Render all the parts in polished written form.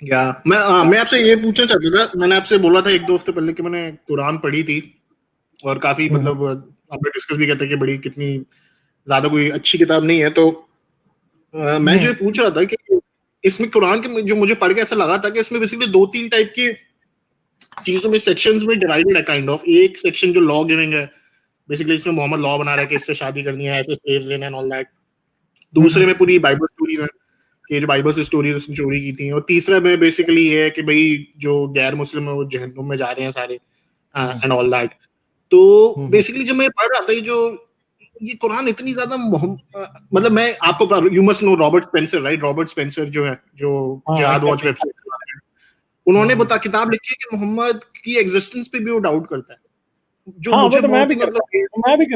या मैं आपसे ये पूछना चाहता था, मैंने आपसे बोला था 1-2 हफ्ते पहले कि मैंने कुरान पढ़ी थी और काफी मतलब आपने डिस्कस भी किया था कि बड़ी कितनी ज्यादा कोई अच्छी किताब नहीं है, तो मैं जो ये पूछ रहा था कि इसमें कुरान के जो मुझे पढ़ के ऐसा लगा था कि इसमें बेसिकली 2-3 टाइप की चीजों में सेक्शंस में डिवाइडेड है काइंड ऑफ। एक सेक्शन जो लॉ गिविंग है, बेसिकली इसमें मोहम्मद लॉ बना रहा है कि इससे शादी करनी है, ऐसे स्लेव्स लेने एंड ऑल दैट। दूसरे में पूरी बाइबल स्टोरीज हैं कि जो बाइबल से स्टोरीज उसने चोरी की थी, और तीसरे में बेसिकली ये है कि भाई जो गैर मुस्लिम है वो जहन्नुम में जा रहे हैं सारे एंड ऑल दैट। तो बेसिकली जब मैं पढ़ रहा था ये कुरान इतनी ज्यादा मतलब मैं आपको, you must know Robert Spencer, right? Robert Spencer जो है, जो जिहाद वॉच वेबसाइट चला रहे हैं, उन्होंने किताब लिखी है कि मोहम्मद की एग्जिस्टेंस पे भी वो डाउट करता है, जो मुझे तो बहुत ही मतलब मैं भी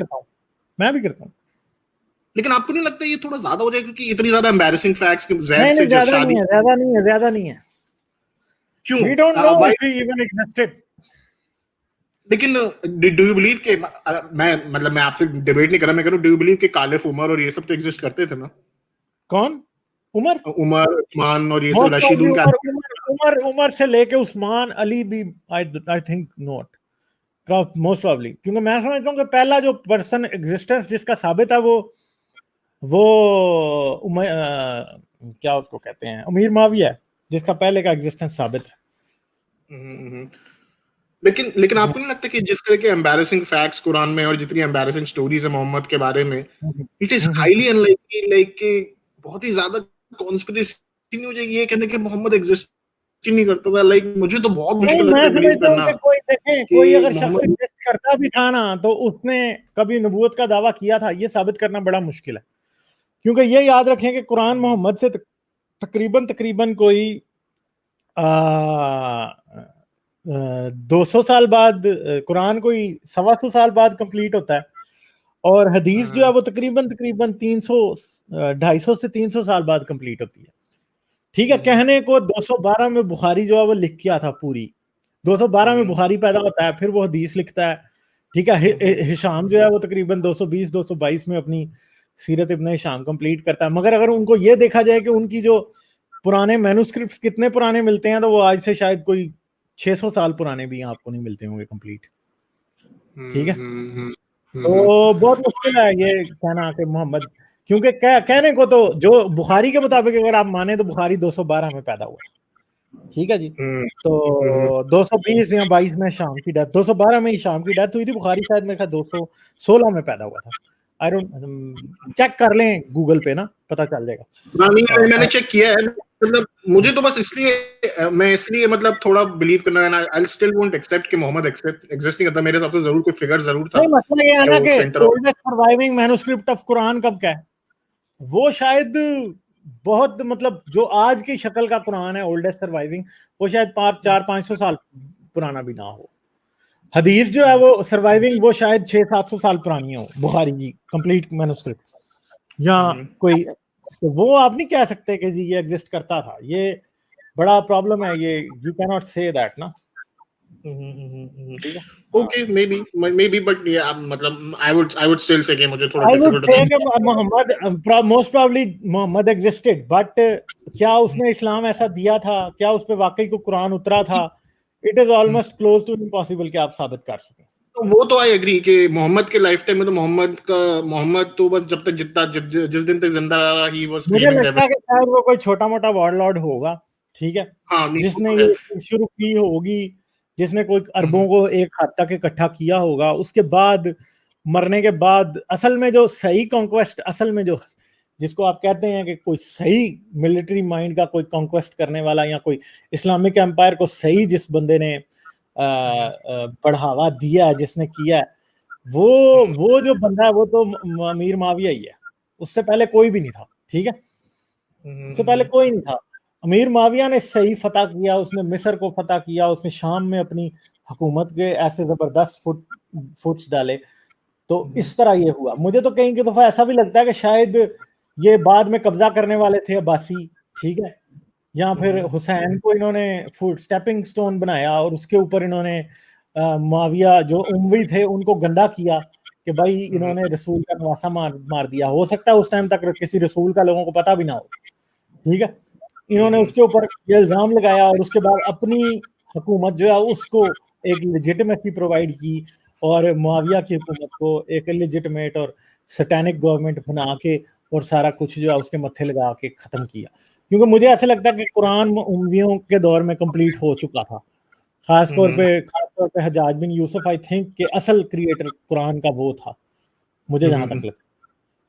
करता हूँ। लेकिन आपको नहीं लगता ये थोड़ा ज्यादा हो जाएगा क्योंकि इतनी ज्यादा एम्बैरेसिंग फैक्ट्स कि ज़ैद नहीं, से जो शादी ज्यादा नहीं है। क्यों? We don't know if he even existed. लेकिन डू यू बिलीव कि मैं आपसे डिबेट नहीं कर रहा, मैं कह रहा हूं डू यू बिलीव कि कालिफ उमर और ये सब तो एग्जिस्ट करते थे ना? कौन? उमर उस्मान और ये सब रशीदुन का उमर से लेके उस्मान अली भी I think not most probably, क्योंकि मैं समझता हूँ कि पहला जो पर्सन एग्जिस्टेंस जिसका साबित है वो क्या उसको कहते हैं, अमीर माविया है, जिसका पहले का एग्जिस्टेंस साबित है। लेकिन आपको नहीं लगता कि जिस तरह के एम्बैरेसिंग फैक्ट्स कुरान में और जितनी एम्बैरेसिंग स्टोरीज है मोहम्मद के बारे में, it is highly unlikely like कि बहुत ही ज्यादा कॉन्स्पिरेसी नहीं हो जाएगी ये कहने कि मोहम्मद एग्जिस्ट ही नहीं करता था? लाइक मुझे तो बहुत मुश्किल लगता है बिलीव करना कि कोई अगर शख्स एग्जिस्ट करता भी था ना तो उसने कभी नबूवत का दावा किया था, ये साबित करना बड़ा मुश्किल है। क्योंकि ये याद रखें कि कुरान मोहम्मद से तकरीबन कोई 200 साल बाद, कुरान कोई 125 साल बाद कंप्लीट होता है, और हदीस जो है वो तकरीबन 250 से 300 साल बाद कंप्लीट होती है। ठीक है, कहने को 212 में बुखारी जो है वो लिख किया था पूरी, 212 में बुखारी पैदा होता है, फिर वो हदीस लिखता है। ठीक है, हिशाम जो है वो तकरीबन 220-222 में अपनी सीरत इब्न हिशाम कंप्लीट करता है। मगर अगर उनको ये देखा जाए कि उनकी जो पुराने मैन्युस्क्रिप्ट्स कितने पुराने मिलते हैं, तो वो आज से शायद कोई 600 साल पुराने भी आपको नहीं मिलते होंगे कंप्लीट। ठीक है, तो बहुत मुश्किल है ये कहना कि मोहम्मद, क्योंकि कहने को तो जो बुखारी के मुताबिक अगर आप माने तो बुखारी 212 में पैदा हुआ। ठीक है जी, तो 220 या 22 में शाम की डेथ, 212 में ही शाम की डेथ हुई थी। बुखारी शायद मेरे ख्याल 216 में पैदा हुआ था। आई डोंट, चेक कर लें गूगल पे ना, पता चल जाएगा। मैंने चेक किया है, मतलब मुझे तो बस इसलिए मतलब थोड़ा बिलीव करना है, आई स्टिल वोंट एक्सेप्ट कि मोहम्मद एग्जिस्ट नहीं करता। मेरे हिसाब से जरूर कोई फिगर जरूर था। नहीं, मतलब ये है ना कि oldest surviving manuscript of Quran कब का है, वो शायद बहुत, मतलब जो आज की शक्ल का कुरान है ओल्डेस्ट सर्वाइविंग, वो शायद 400-500 साल पुराना भी ना हो। हदीस जो है वो सर्वाइविंग, वो शायद 600-700 साल पुरानी हो, बुखारी की कंप्लीट मैन्युस्क्रिप्ट, या कोई, तो वो आप नहीं कह सकते कि जी ये एग्जिस्ट करता था। ये बड़ा प्रॉब्लम है, ये you can not say that ना। ओके, मे बी बट मतलब आई वुड स्टिल से कि मुझे थोड़ा डिफिकल्ट होता है। Muhammad most probably Muhammad existed, but क्या उसने इस्लाम ऐसा दिया था, क्या उस पे वाकई को कुरान उतरा था? It is almost close to impossible कि आप साबित कर सकें। तो वो तो आई एग्री कि मोहम्मद के लाइफ टाइम में तो मोहम्मद तो बस जब तक जिस दिन तक जिंदा रहा ही वाज मुझे क्लेमिंग लगता है कि शायद वो कोई छोटा मोटा वॉरलॉर्ड होगा। ठीक है, जिसने ये शुरू की होगी, जिसने कोई अरबों को एक हाथ तक इकट्ठा किया होगा, उसके बाद मरने के बाद असल में जो सही कॉन्क्वेस्ट, असल में जो जिसको आप कहते हैं कि कोई सही मिलिट्री माइंड का कोई कॉन्क्वेस्ट करने वाला, या कोई इस्लामिक एम्पायर को सही जिस बंदे ने बढ़ावा दिया है, जिसने किया है, वो जो बंदा है वो तो अमीर माविया ही है। उससे पहले कोई भी नहीं था। ठीक है, उससे पहले कोई नहीं था। अमीर माविया ने सही फतह किया, उसने मिस्र को फतह किया, उसने शाम में अपनी हुकूमत के ऐसे जबरदस्त फुट्स डाले। तो इस तरह ये हुआ। मुझे तो कहीं की दफा ऐसा भी लगता है कि शायद ये बाद में कब्जा करने वाले थे अब्बासी। ठीक है, या फिर हुसैन को इन्होंने फुट स्टेपिंग स्टोन बनाया, और उसके ऊपर इन्होंने माविया जो उमवी थे उनको गंदा किया कि भाई इन्होंने रसूल का नवासा मार दिया। हो सकता है उस टाइम तक किसी रसूल का लोगों को पता भी ना हो। ठीक है, इन्होंने उसके ऊपर ये इल्जाम लगाया और उसके बाद अपनी हुकूमत जो है उसको एक लेजिटिमेसी प्रोवाइड की और मुआविया की हुकूमत को एक लेजिटिमेट और सैटेनिक गवर्नमेंट बना के और सारा कुछ जो है उसके मत्थे लगा के खत्म किया। क्योंकि मुझे ऐसा लगता है कि कुरान उम्वियों के दौर में कंप्लीट हो चुका था। खास तौर पे हज्जाज बिन यूसुफ आई थिंक के असल क्रिएटर कुरान का वो था, मुझे जहां तक लगता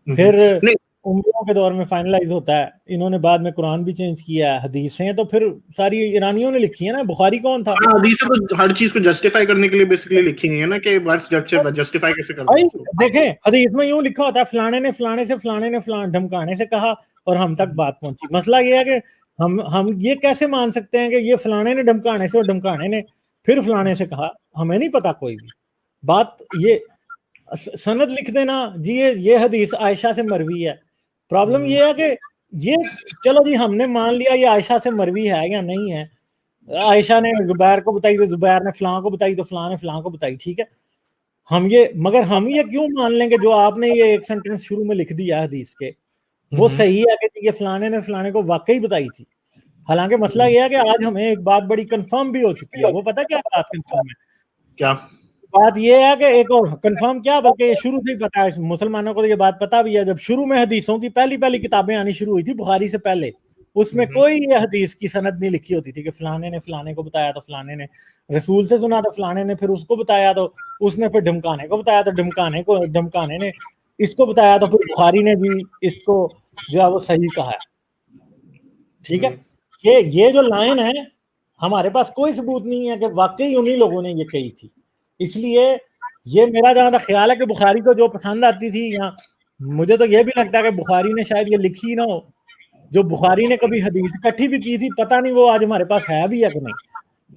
है। फिर उम्वियों के दौर में फाइनलाइज होता है। इन्होंने बाद में कुरान भी चेंज किया है, हदीसें तो फिर सारी ईरानियों ने लिखी है ना। बुखारी कौन था? हाँ, हदीसें तो हर चीज को जस्टिफाई करने के लिए बेसिकली लिखी है ना, कि वर्ड्स जस्टिफाई कैसे करना है उसको। देखें, हदीस में यूं लिखा होता है फलाने ने फलाने से फलाने ने फलान धमकाने से कहा और हम तक बात पहुंची। मसला ये है कि हम ये कैसे मान सकते हैं कि ये फलाने ने धमकाने से और धमकाने ने फिर फलाने से कहा? हमें नहीं पता कोई भी बात। ये सनद लिख देना जी, ये हदीस आयशा से मरवी है। प्रॉब्लम ये है कि ये चलो जी हमने मान लिया ये आयशा से मरवी है या नहीं है। आयशा ने जुबैर को बताई तो जुबैर ने फलां को बताई तो फलां ने फलां को बताई, ठीक है। हम ये क्यों मान लेंगे जो आपने ये एक सेंटेंस शुरू में लिख दिया हदीस के वो सही है कि ये फलाने ने फलाने को वाकई बताई थी। हालांकि मसला ये है कि आज हमें एक बात बड़ी कंफर्म भी हो चुकी है। वो पता क्या बात कंफर्म है? क्या बात ये है कि एक और कंफर्म क्या, बल्कि ये शुरू से ही पता है मुसलमानों को, तो ये बात पता भी है। जब शुरू में हदीसों की पहली किताबें आनी शुरू हुई थी बुखारी से पहले, उसमें कोई ये हदीस की सनद नहीं लिखी होती थी कि फलाने ने फलाने को बताया तो फलाने ने रसूल से सुना तो फलाने ने फिर उसको बताया तो उसने फिर ढमकाने को बताया तो ढमकाने ने इसको बताया तो फिर बुखारी ने भी इसको जो है वो सही कहा है, ठीक है। ये जो लाइन है हमारे पास कोई सबूत नहीं है कि वाकई उन्हीं लोगों ने ये कही थी। इसलिए ये मेरा जहां तक ख्याल है कि बुखारी को जो पसंद आती थी, या मुझे तो ये भी लगता है कि बुखारी ने शायद ये लिखी ना हो। जो बुखारी ने कभी हदीस इकट्ठी भी की थी, पता नहीं वो आज हमारे पास है भी या कि नहीं।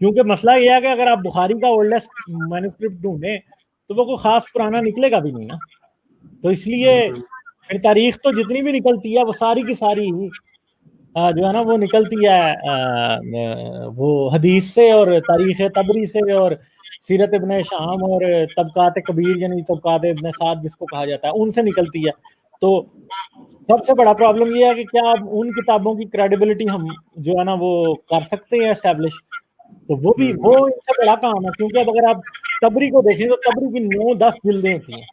क्योंकि मसला ये है कि अगर आप बुखारी का ओल्डेस्ट मैन्युस्क्रिप्ट ढूंढें तो वो कोई खास पुराना निकलेगा भी नहीं ना। तो इसलिए फिर तारीख तो जितनी भी निकलती है वो सारी की सारी जो है ना वो निकलती है वो हदीस से और तारीख तबरी से और सीरत इब्ने शाम और तबकात कबीर यानी तबकात इब्ने साद जिसको कहा जाता है उनसे निकलती है। तो सबसे बड़ा प्रॉब्लम ये है कि क्या उन किताबों की क्रेडिबिलिटी हम जो है ना वो कर सकते हैं एस्टैब्लिश? तो वो इनसे बड़ा काम है। क्योंकि अब अगर आप तबरी को देखें तो तबरी की 9-10 जिल्दें होती हैं।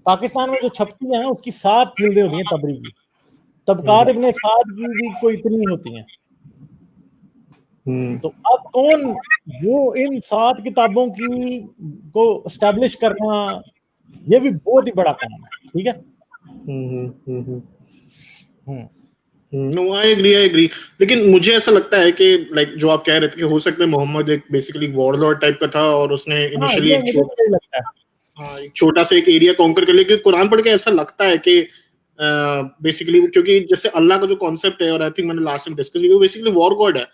पाकिस्तान में जो छपती है ना उसकी 7 जिल्दें होती हैं तबरी की। तबकात इब्ने साद की भी कोई इतनी होती हैं। तो अब कौन वो इन 7 किताबों की को एस्टैब्लिश करना, ये भी बहुत ही बड़ा काम है, ठीक है। No, I agree. लेकिन मुझे ऐसा लगता है कि लाइक जो आप कह रहे थे कि हो सकता है मोहम्मद एक बेसिकली वॉरलॉर्ड टाइप का था और उसने इनिशियली एक छोटा सा एक एरिया कॉन्कर कर लिया। क्योंकि कुरान पढ़ के ऐसा लगता है कि बेसिकली क्योंकि जैसे अल्लाह का जो कॉन्सेप्ट है, और आई थिंक मैंने लास्ट टाइम डिस्कस किया, वो बेसिकली वॉर गॉड है।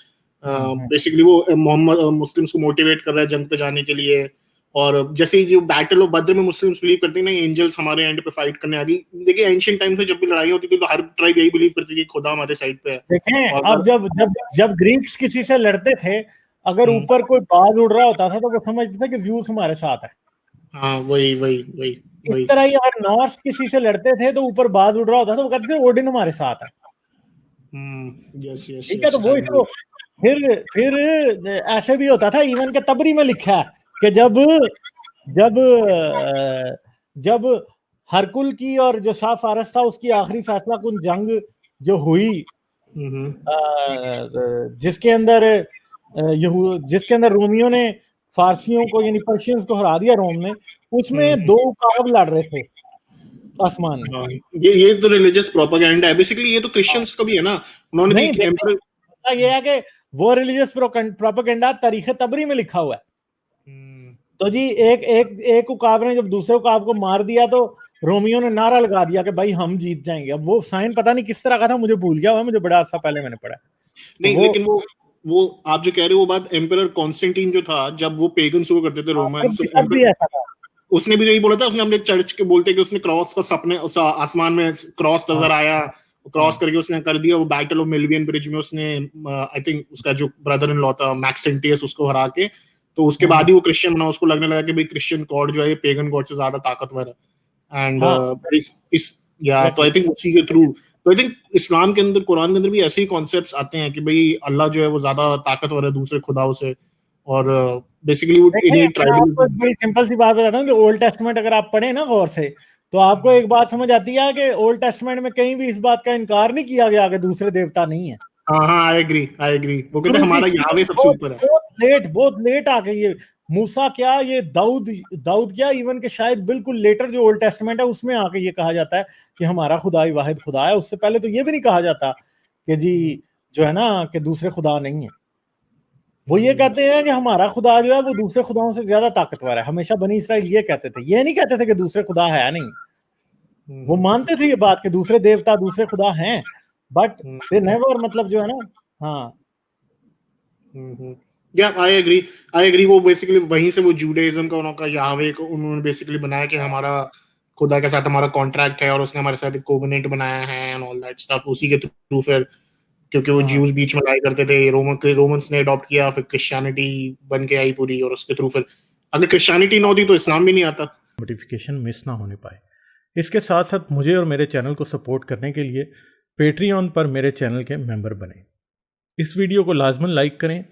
बेसिकली वो मोहम्मद मुस्लिम्स को मोटिवेट कर रहा है जंग पे जाने के लिए। और जैसे ही जो बैटल ऑफ बद्र में मुस्लिम्स बिलीव करते हैं ना एंजल्स हमारे एंड पे फाइट करने आ गई। देखिए एंशिएंट टाइम्स में जब भी लड़ाई होती थी तो हर ट्राइब यही बिलीव करती थी खुदा हमारे साइड पे है। देखें अब जब ग्रीक्स किसी से लड़ते थे, अगर ऊपर कोई बाज उड़ रहा होता था तो वो समझते थे कि ज़्यूस हमारे साथ है। हाँ, वही इस तरह ही अगर नॉर्स किसी से लड़ते थे तो ऊपर बाज उड़ रहा होता था, वो कहते थे ओडिन हमारे साथ है। यस, ठीक है। तो वो इसको फिर ऐसे भी होता था, इवन के तबरी में लिखा है कि जब हरकुल की और जो शाह फारस था उसकी आखिरी फैसला कुन जंग जो हुई, जिसके अंदर रोमियो ने फारसियों को यानी पर्शियंस को हरा दिया रोम ने, उसमें 2 उकाब लड़ रहे थे आसमान में। ये तो रिलीजियस प्रोपेगेंडा है बेसिकली। ये तो क्रिश्चियंस का भी है ना, उन्होंने भी एम्परर ये है कि वो रिलीजियस प्रोपेगेंडा तारीख तबरी में लिखा हुआ है। तो जी एक उकाब ने जब दूसरे उकाब को मार दिया तो रोमियो ने नारा लगा दिया कि भाई हम जीत जाएंगे। अब वो साइन पता नहीं किस तरह का था, मुझे भूल गया हुआ, मुझे बड़ा अर्सा पहले मैंने पढ़ा। नहीं, लेकिन वो आप जो कह रहे हो वो बात एम्परर कॉन्स्टेंटाइन जो था, जब वो पेगन्स हुआ करते थे रोमन, उसने भी यही बोला था। उसने अपने चर्च के बोलते कि उसने क्रॉस का सपने आसमान में क्रॉस नजर आया, क्रॉस करके उसने कर दिया। वो बैटल ऑफ मिलवियन ब्रिज में उसने आई थिंक उसका जो ब्रदर इन लॉ था मैक्सेंटियस उसको हरा के, तो उसके बाद ही वो क्रिश्चियन बना। उसको लगने लगा कि भाई क्रिश्चियन गॉड जो है पेगन गॉड से ज्यादा ताकतवर है। एंड तो आई थिंक उसी के थ्रू तो आई थिंक इस्लाम के अंदर, कुरान के अंदर भी ऐसे ही कॉन्सेप्ट्स आते हैं कि भाई अल्लाह जो है वो ज्यादा ताकतवर है दूसरे खुदाओं से, और बेसिकली वो देखें, इन्हीं मैं आपको एक ट्राइबल। बड़ी सिंपल सी बात बताता हूँ कि ओल्ड टेस्टमेंट अगर आप पढ़े ना गौर से, तो आपको एक बात समझ आती है कि ओल्ड टेस्टमेंट में कहीं भी इस बात का इनकार नहीं किया गया कि दूसरे देवता नहीं है। हाँ हाँ, आई एग्री, आई एग्री। वो कहते हैं शुरू की हमारा शुरू याहवे सबसे ऊपर है। बहुत लेट आके ये मूसा क्या, ये दाऊद क्या, इवन के शायद बिल्कुल लेटर जो ओल्ड टेस्टमेंट है उसमें आके ये कहा जाता है कि हमारा खुदा ही वाहिद खुदा है। उससे पहले तो ये भी नहीं कहा जाता कि जी जो है ना कि दूसरे खुदा नहीं है। वो ये कहते हैं कि हमारा खुदा जो है वो दूसरे खुदाओं से ज्यादा ताकतवर है। हमेशा बनी इसराइल ये कहते थे, ये नहीं कहते थे कि दूसरे खुदा है नहीं। वो मानते थे ये बात कि दूसरे देवता दूसरे खुदा हैं, बट दे नेवर, मतलब जो है ना। हाँ, या आई एग्री। वो बेसिकली वहीं से वो जूडाइज्म का, उनका याहवे को उन्होंने बेसिकली बनाया कि हमारा खुदा के साथ हमारा कॉन्ट्रैक्ट है और उसने हमारे साथ एक कोवेनेंट बनाया है एंड ऑल दैट स्टफ। उसी के थ्रू फिर, क्योंकि वो ज्यूज बीच में लाई करते थे, रोमन्स ने अडॉप्ट किया, फिर क्रिश्चियनिटी बन के आई पूरी, और उसके थ्रू फिर अगर क्रिश्चियनिटी ना होती तो इस्लाम भी नहीं आता। नोटिफिकेशन मिस ना होने पाए। इसके साथ साथ मुझे और मेरे चैनल को सपोर्ट करने के लिए पेट्रियन पर मेरे चैनल के मेंबर बने। इस वीडियो को लाजमन लाइक करें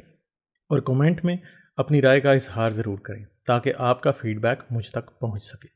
और कमेंट में अपनी राय का इजहार ज़रूर करें ताकि आपका फीडबैक मुझ तक पहुंच सके।